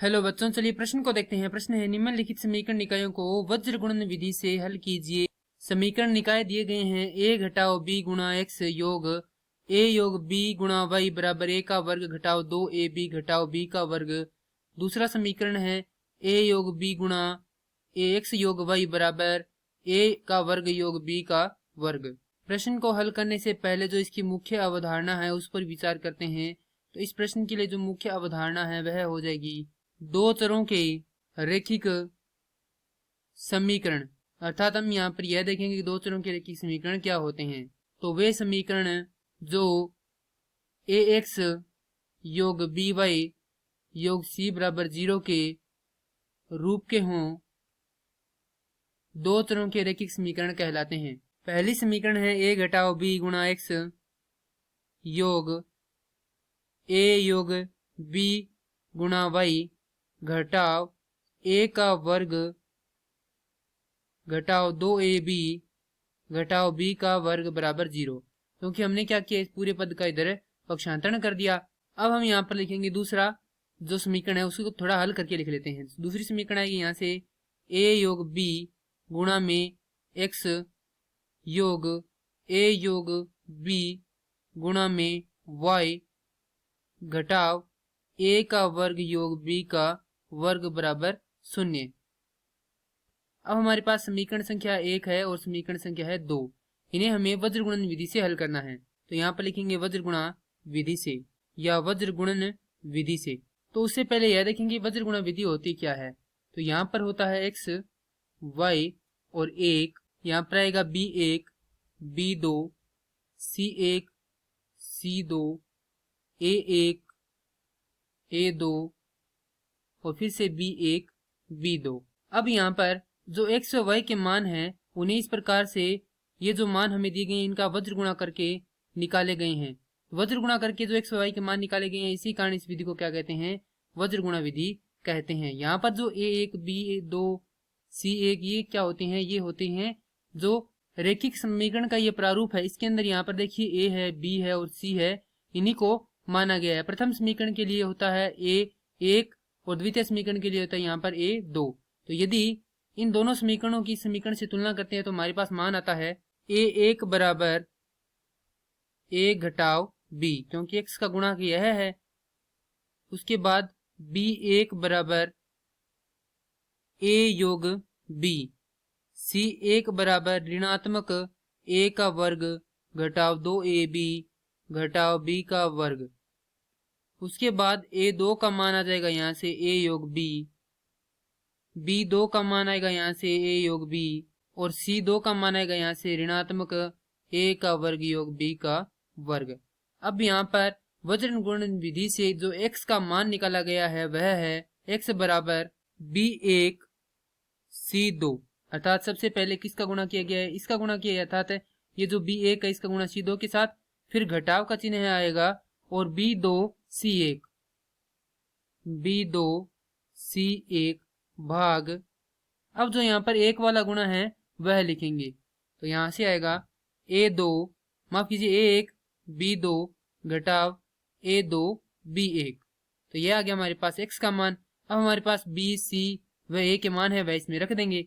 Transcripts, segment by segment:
Hello बच्चों, चलिए प्रश्न को देखते हैं। प्रश्न है निम्नलिखित समीकरण निकायों को वज्र गुणन विधि से हल कीजिए। समीकरण निकाय दिए गए हैं a घटाओ b गुणा x योग a योग b गुणा y बराबर a का वर्ग घटाओ 2ab घटाओ b का वर्ग। दूसरा समीकरण है a योग b गुणा ax योग y बराबर a का वर्ग योग b का वर्ग। प्रश्न को हल करने से पहले जो इसकी मुख्य अवधारणा है उस पर विचार करते हैं। तो इस प्रश्न के लिए जो मुख्य अवधारणा है वह हो जाएगी दो चरों के रैखिक समीकरण। अर्थात हम यहाँ पर यह देखेंगे कि दो चरों के रैखिक समीकरण क्या होते हैं। तो वे समीकरण जो ax योग by योग c बराबर 0 के रूप के हों दो चरों के रैखिक समीकरण कहलाते हैं। पहली समीकरण है a घटाओ b गुणा x योग a योग b गुणा y घटाव a का वर्ग घटाव 2ab घटाव b का वर्ग बराबर 0। क्योंकि हमने क्या किया, इस पूरे पद का इधर पक्षांतरण कर दिया। अब हम यहाँ पर लिखेंगे दूसरा जो समीकरण है उसको थोड़ा हल करके लिख लेते हैं। दूसरी समीकरण आएगी यहाँ से a योग b गुणा में x योग a योग b गुणा में y घटाव a का वर्ग योग b का वर्ग बराबर 0। अब हमारे पास समीकरण संख्या 1 है और समीकरण संख्या है 2। इन्हें हमें वज्र गुणन विधि से हल करना है। तो यहाँ पर लिखेंगे वज्र गुणा विधि से या वज्र गुणन विधि से। तो उससे पहले यह देखेंगे वज्र गुणा विधि होती क्या है। तो यहाँ पर होता है x y और 1, यहाँ पर आएगा b1 b2 c1 c2 a1 a2 और फिर से b1 b2। अब यहाँ पर जो x और y के मान हैं उन्हें इस प्रकार से ये जो मान हमें दिए गए हैं इनका वज्र गुणा करके निकाले गए हैं। वज्र गुणा करके जो x और y के मान निकाले गए हैं इसी कारण इस विधि को क्या कहते हैं, वज्र गुणा विधि कहते हैं। यहाँ पर जो a1 b2 c1 ये क्या होते हैं, ये होते हैं जो रैखिक समीकरण का ये प्रारूप है। इसके अंदर यहाँ पर देखिए a है b है और c है, इन्हीं को माना गया है। प्रथम समीकरण के लिए होता है a1 और द्वितीय समीकरण के लिए होता है यहाँ पर a2। तो यदि इन दोनों समीकरणों की समीकरण से तुलना करते हैं तो हमारे पास मान आता है a1 बराबर a घटाव b, क्योंकि x का गुणा यह है। उसके बाद b1 बराबर a योग b, c1 बराबर ऋणात्मक a का वर्ग घटाव 2ab घटाव b का वर्ग। उसके बाद a2 का मान आ जाएगा यहाँ से a योग b, b2 का मान आएगा यहाँ से a योग b और c2 का मान आएगा यहाँ से ऋणात्मक a का वर्ग योग b का वर्ग। अब यहाँ पर वज्र गुणन विधि से जो x का मान निकाला गया है वह है x बराबर b1 c2। अर्थात सबसे पहले किसका गुणा किया गया है, इसका गुणा किया है। अर्थात ये जो b1 है इसका गुणा c2 के साथ, फिर घटाव का चिन्ह आएगा और b2 c1 b2 c1 भाग। अब जो यहाँ पर एक वाला गुणा है वह लिखेंगे। तो यहाँ से आएगा a2 माफ कीजिए a1 b2 घटाव a2 b1। तो यह आ गया हमारे पास x का मान। अब हमारे पास b c व a के मान है वह इसमें रख देंगे।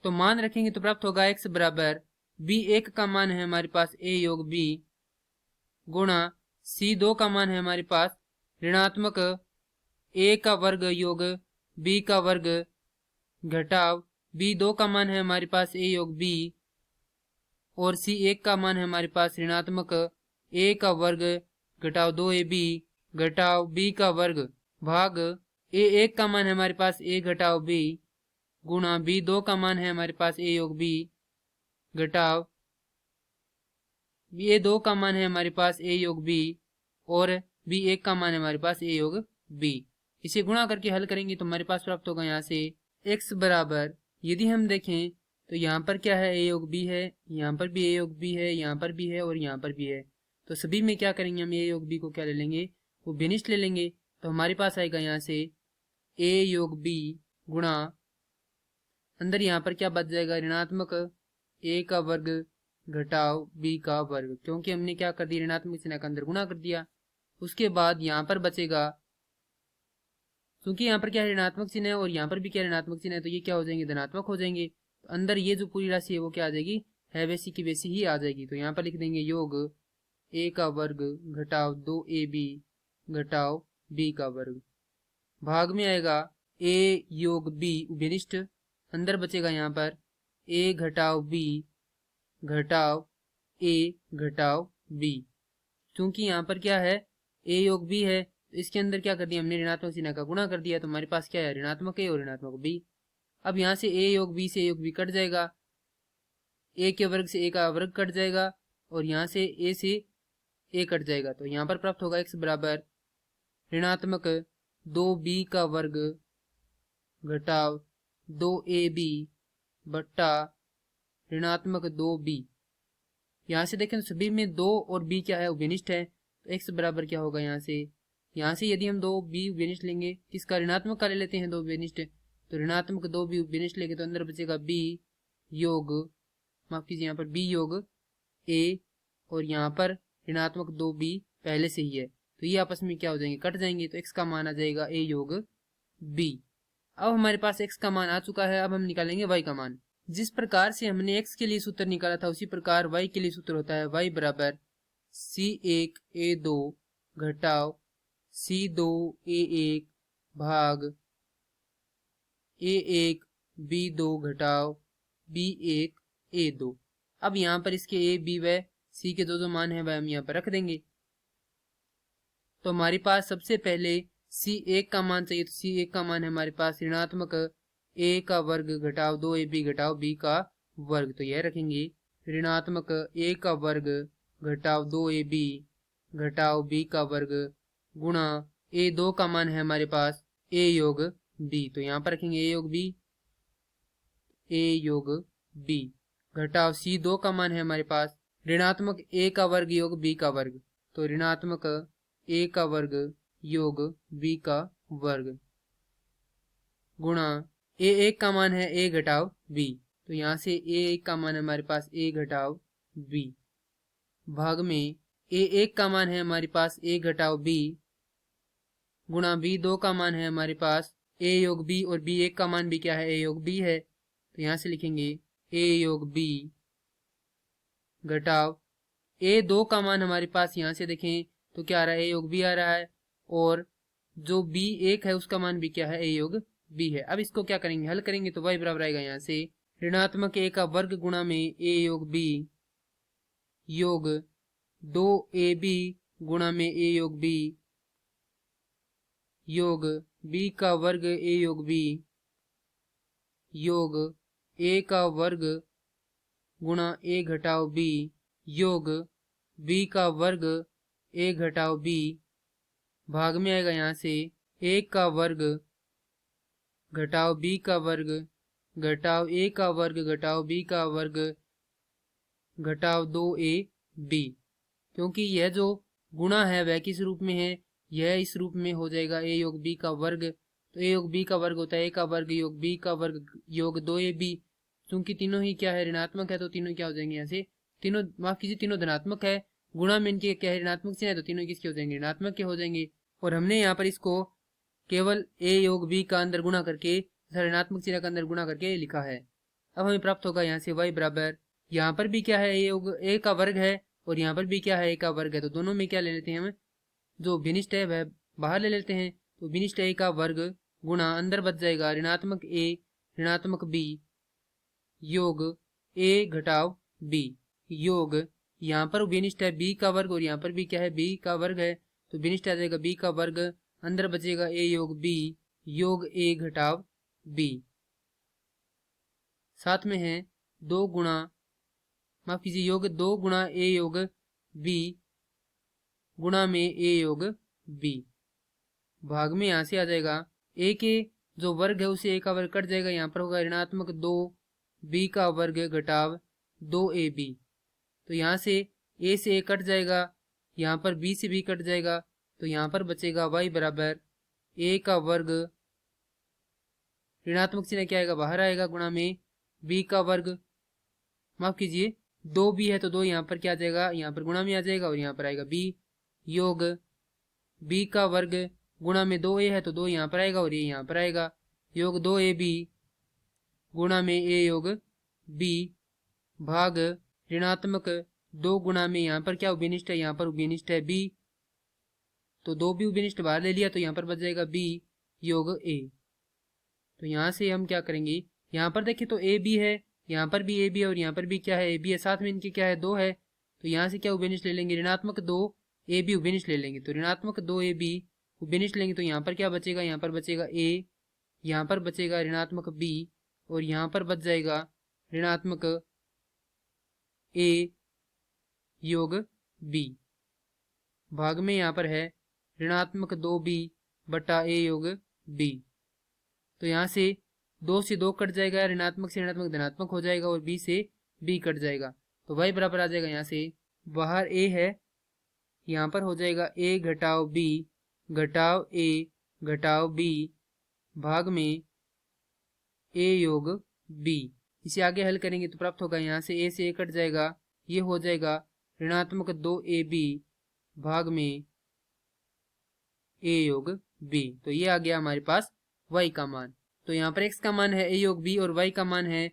तो मान रखेंगे तो प्राप्त होगा x बराबर b1 का मान है हमारे पास a योग b गुणा c2 का मान है हमारे पास ऋणात्मक a का वर्ग योग b का वर्ग घटाव b2 का मान है हमारे पास a योग b और c1 का मान है हमारे पास ऋणात्मक a का वर्ग घटाव 2ab घटाव b का वर्ग भाग a1 का मान है हमारे पास a घटाव b गुणा b2 का मान है हमारे पास a योग b घटाव a2 का मान है हमारे पास a योग b और b1 का मान है हमारे पास a योग b। इसे गुणा करके हल करेंगे तो हमारे पास प्राप्त होगा यहाँ से x बराबर, यदि हम देखें तो यहाँ पर क्या है a योग b है, यहाँ पर भी a योग b है, यहाँ पर भी है और यहाँ पर भी है। तो सभी में क्या करेंगे, हम a योग b को क्या ले लेंगे, वो भिन्निष्ठ ले लेंगे। तो हमारे पास आएगा यहाँ से a योग b गुणा अंदर यहाँ पर क्या बच जाएगा, ऋणात्मक a का वर्ग घटाव b का वर्ग, क्योंकि हमने क्या कर दिया, ऋणात्मक चिन्ह का अंदर गुणा कर दिया। उसके बाद यहाँ पर बचेगा क्योंकि यहाँ पर क्या है ऋणात्मक चिन्ह है और यहाँ पर भी क्या ऋणात्मक चिन्ह है, तो ये क्या हो जाएंगे धनात्मक हो जाएंगे। तो अंदर ये जो पूरी राशि है वो क्या आ जाएगी, है वैसी की वैसी ही आ जाएगी। तो यहाँ पर लिख देंगे योग a का वर्ग घटाव 2ab घटाव b का वर्ग। भाग में आएगा a योग b उभयनिष्ठ, अंदर बचेगा यहाँ पर a घटाव b घटाव a घटाव b। क्योंकि यहाँ पर क्या है a योग b है, तो इसके अंदर क्या कर दिया हमने ऋणात्मक चिन्ह का गुणा कर दिया, तो हमारे पास क्या है ऋणात्मक a और ऋणात्मक b। अब यहाँ से a योग b से a योग b कट जाएगा, a के वर्ग से a का वर्ग कट जाएगा और यहाँ से a से a कट जाएगा। तो यहाँ पर प्राप्त होगा x बराबर ऋणात्मक 2b का वर्ग घटाव 2ab बट्टा ऋणात्मक 2b। यहाँ से देखें सभी में 2 और b क्या है उभयनिष्ठ है, तो x बराबर क्या होगा यहाँ से यदि हम 2b उभयनिष्ठ लेंगे, किसका ऋणात्मक का ले लेते हैं 2 उभयनिष्ठ, तो ऋणात्मक 2b उभयनिष्ठ लेंगे तो अंदर बचेगा b योग, माफ कीजिए यहाँ पर b योग a और यहाँ पर ऋणात्मक 2b पहले से ही है, तो ये आपस में क्या हो जाएंगे कट जाएंगे। तो x का मान आ जाएगा a योग b। अब हमारे पास x का मान आ चुका है, अब हम निकालेंगे y का मान। जिस प्रकार से हमने x के लिए सूत्र निकाला था उसी प्रकार y के लिए सूत्र होता है y बराबर c1 a2 घटाव c2 a1 भाग a1 b2 घटाव b1 a2। अब यहाँ पर इसके a b व c के जो मान है वह हम यहाँ पर रख देंगे। तो हमारे पास सबसे पहले c1 का मान चाहिए, तो c1 का मान है हमारे पास ऋणात्मक a का वर्ग घटाव 2ab घटाव b का वर्ग। तो यह रखेंगे ऋणात्मक a का वर्ग घटाव 2ab घटाव b का वर्ग गुणा a2 का मान है हमारे पास a योग b, तो यहाँ पर रखेंगे a योग b, a योग b घटाव c2 का मान है हमारे पास ऋणात्मक a का वर्ग योग b का वर्ग, तो ऋणात्मक a का वर्ग योग b का वर्ग गुणा a1 का मान है a घटाव b, तो यहाँ से a1 का मान है हमारे पास a घटाव b भाग में a1 का मान है हमारे पास a घटाव b गुणा b2 का मान है हमारे पास a योग b और b1 का मान भी क्या है a योग b है, तो यहाँ से लिखेंगे a योग b घटाव a2 का मान हमारे पास यहाँ से देखें तो क्या आ रहा है a योग b आ रहा है और जो b1 है उसका मान भी क्या है a योग b है। अब इसको क्या करेंगे हल करेंगे तो y बराबर आएगा यहाँ से ऋणात्मक a का वर्ग गुणा में a योग b योग 2ab गुणा में a योग b योग b का वर्ग a योग b योग a का वर्ग गुणा a घटाव b योग b का वर्ग a घटाव b भाग में आएगा यहाँ से a का वर्ग घटाव b का वर्ग घटाव a का वर्ग घटाव b का वर्ग घटाव 2ab, क्योंकि यह जो गुणा है वह किस रूप में है, यह इस रूप में हो जाएगा a योग b का वर्ग, तो a योग b का वर्ग होता है a का वर्ग योग b का वर्ग योग 2ab। क्योंकि तीनों ही क्या है ऋणात्मक है तो तीनों क्या हो जाएंगे यहाँ से तीनों माफ कीजिए तीनों धनात्मक है, गुणा में इनके क्या है ऋणात्मक चिन्ह है तो तीनों किसके हो जाएंगे ऋणात्मक के हो जाएंगे। और हमने यहाँ पर इसको केवल a योग b का अंदर गुणा करके तथा ऋणात्मक चिन्ह का अंदर गुणा करके लिखा है। अब हमें प्राप्त होगा यहाँ से y बराबर यहाँ पर भी क्या है a योग a का वर्ग है और यहाँ पर भी क्या है a का वर्ग है, तो दोनों में क्या ले लेते हैं हम जो विनिष्ट है वह बाहर ले लेते हैं, तो विनिष्ट a का वर्ग गुणा अंदर बच जाएगा ऋणात्मक a ऋणात्मक b योग a घटाव b योग यहाँ पर विनिष्ट है b का वर्ग और यहाँ पर भी क्या है b का वर्ग है, तो विनिष्ट आ जाएगा b का वर्ग अंदर बचेगा a योग b योग a घटाव b साथ में है 2 गुणा माफ कीजिए योग 2 गुणा a योग b गुणा में a योग b भाग में यहाँ से आ जाएगा a के जो वर्ग है उसे a का वर्ग कट जाएगा, यहाँ पर होगा ऋणात्मक 2 b का वर्ग घटाव 2ab, तो यहाँ से a से a कट जाएगा, यहाँ पर b से b कट जाएगा, तो यहाँ पर बचेगा y बराबर a का वर्ग ऋणात्मक चिन्ह क्या आएगा बाहर आएगा गुणा में b का वर्ग माफ कीजिए 2b है तो 2 यहाँ पर क्या आ जाएगा यहाँ पर गुणा में आ जाएगा और यहाँ पर आएगा b योग b का वर्ग गुणा में 2a है तो 2 यहाँ पर आएगा और ये यहाँ पर आएगा, योग 2ab गुणा में a योग b भाग ऋणात्मक 2 गुणा में यहाँ पर क्या उभयनिष्ठ है, यहाँ पर उभयनिष्ठ है b, तो 2 भी उभयनिष्ठ बाहर ले लिया तो यहाँ पर बच जाएगा b योग a। तो यहाँ से हम क्या करेंगे, यहाँ पर देखें तो a b है, यहाँ पर भी a b है और यहाँ पर भी क्या है a b है, साथ में इनके क्या है 2 है, तो यहाँ से क्या उभयनिष्ठ ले लेंगे, ऋणात्मक 2 a b उभयनिष्ठ ले लेंगे, तो ऋणात्मक 2 a b उभयनिष्ठ लेंगे तो यहाँ पर क्या बचेगा, यहाँ पर बचेगा a, यहाँ पर बचेगा ऋणात्मक b और यहाँ पर बच जाएगा ऋणात्मक a योग b, भाग में यहाँ पर है ऋणात्मक 2b बटा a योग b। तो यहाँ से 2 से 2 कट जाएगा, ऋणात्मक से ऋणात्मक धनात्मक हो जाएगा और b से b कट जाएगा, तो y बराबर आ जाएगा, यहाँ से बाहर a है, यहाँ पर हो जाएगा a घटाव b घटाव a घटाव b भाग में a योग b। इसे आगे हल करेंगे तो प्राप्त होगा, यहाँ से a से a कट जाएगा, ये हो जाएगा ऋणात्मक 2ab भाग में a योग b। तो ये आ गया हमारे पास y का मान। तो यहाँ पर x का मान है a योग b और y का मान है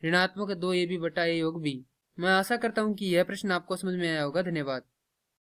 ऋणात्मक 2ab बटा a योग b। मैं आशा करता हूँ कि यह प्रश्न आपको समझ में आया होगा। धन्यवाद।